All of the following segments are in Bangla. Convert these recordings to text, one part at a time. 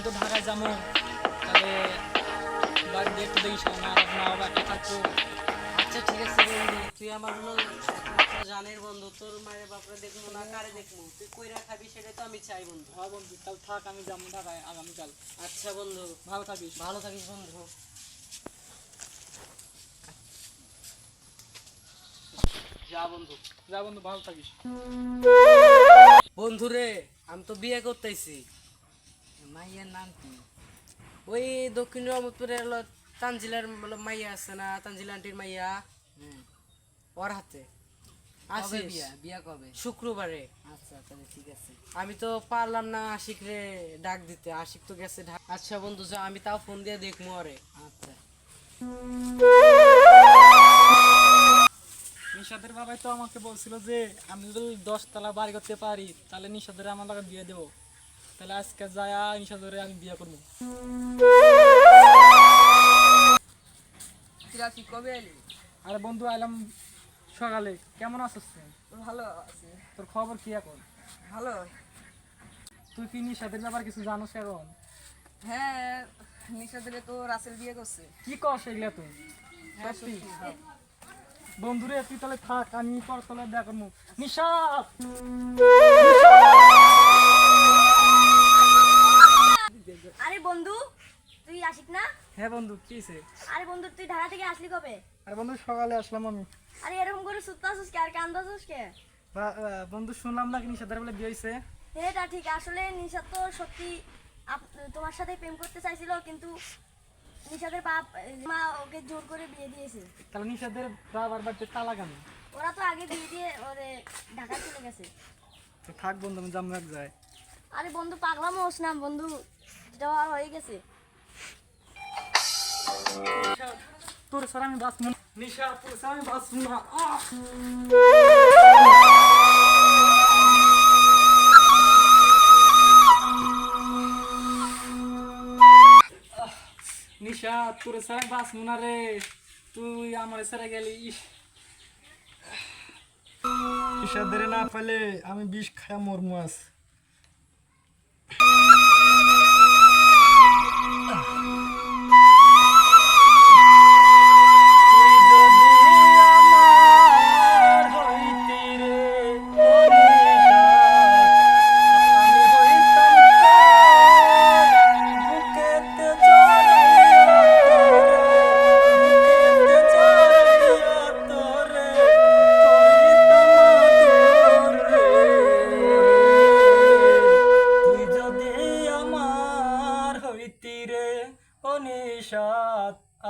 তো ঢাকায় যাবো, তাহলে বাড়িতে একটু দেখিস না, আর মা বাবা একটা থাকবো। আচ্ছা ঠিক আছে বন্ধু, তুই আমার হলো একমাত্র জানের বন্ধু, তোর মায়ের বাপরে দেখবো না কারে দেখবো, তুই কইরা খাবি সেটাই তো আমি চাই বন্ধু। হ্যাঁ বন্ধু, তাহলে থাক, আমি যাবো ঢাকায় আগামীকাল। আচ্ছা বন্ধু, ভালো থাকিস। ভালো থাকিস বন্ধু। যা বন্ধু। যা বন্ধু, ভালো থাকিস। বন্ধু রে, আমি তো বিয়ে করতেছি। মাইয়ার নাম কি? ওই দক্ষিণ রহমতপুরের হলো তানজিলার মাইয়া আছে না, তানজিলা আন্টির মাইয়া, ওর হাতে আসিস। বিয়া কবে? শুক্রবারে। আচ্ছা তাহলে ঠিক আছে। আমি তো পারলাম না আশিক রে ডাক দিতে, আশিক তো গেছে ঢাকা। আচ্ছা বন্ধু যা, আমি তাও ফোন দিয়ে দেখবো আরে। আচ্ছা। নিশাদের বাবাই তো আমাকে বলছিল যে আমি যদি 10 তলা বাড়ি করতে পারি তাহলে নিশাদের আমার লাগে বিয়ে দেবো। তাহলে আজকে যায় নিশাদের আমি বিয়ে করবো। কবে এলি? আরে বন্ধু, আইলাম সকালে। কেমন আছিস তুই? ভালো আছে। তোর খবর কি এখন? ভালো। তুই কি নিশাদের ব্যাপার কিছু জানোস এখন? হ্যাঁ, নিশাদের তো রাসেল বিয়ে করছে। কি কর সেগুলা তুই? হ্যাঁ, সত্যি? সত্যি। বন্ধুরে তুই তাহলে থাক, আমি তোর তলে দেখা করবো। নিশাদ! আরে বন্ধু, তুই আশিক না? হ্যাঁ বন্ধু, কি হয়েছে? আরে বন্ধু, তুই ঢাকা থেকে আসলি কবে? আরে বন্ধু, সকালে আসলাম আমি। আরে এরকম করে সুত্তাছিস কে আর কান্দাছিস কে? বন্ধু, শুনলাম নাকি নিশাদের বলে বিয়ে হয়েছে? এটা ঠিক, আসলে নিশাদ তো সত্যি তোমার সাথে প্রেম করতে চাইছিল, কিন্তু নিশাদের মা ওকে জোর করে বিয়ে দিয়েছে। তাহলে নিশাদের বাবার বাড়িতে তালা কেন? ওরা তো আগে বিয়ে দিয়ে ওরে ঢাকা চলে গেছে। তো থাক বন্ধু, আমি জামরাক যাই। আরে বন্ধু, পাগলামো হোস না বন্ধু, যেটা আর হয়ে গেছে। তোর স্যার আমি বাঁচবো না। নিশা, তোর স্যার আমি বাঁচবো না। নিশা, তোর স্যার আমি বাঁচবো না রে। তুই আমার স্যারে গেলি। নিশাদের না পেলে আমি বিষ খায়া মরমু আজ।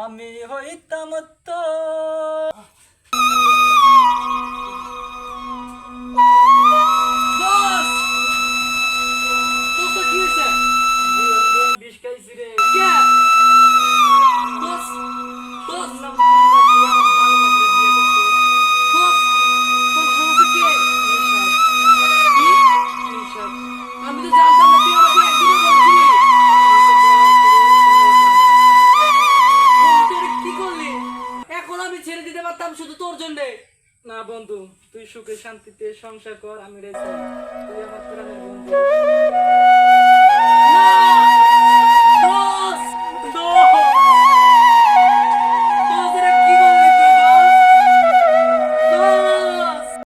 আমি হইতাম তো। বিষ খাইছি রে। আমি তো জানতাম না, তুই আমাকে একদিনও বলছিলি। বন্ধু, তুই কি করলি? এখন আমি ছেড়ে দিতে পারতাম শুধু তোর জন্য। না বন্ধু, তুই সুখে শান্তিতে সংসার কর, আমি রেছি। তুই আমার প্রাণের বন্ধু। না!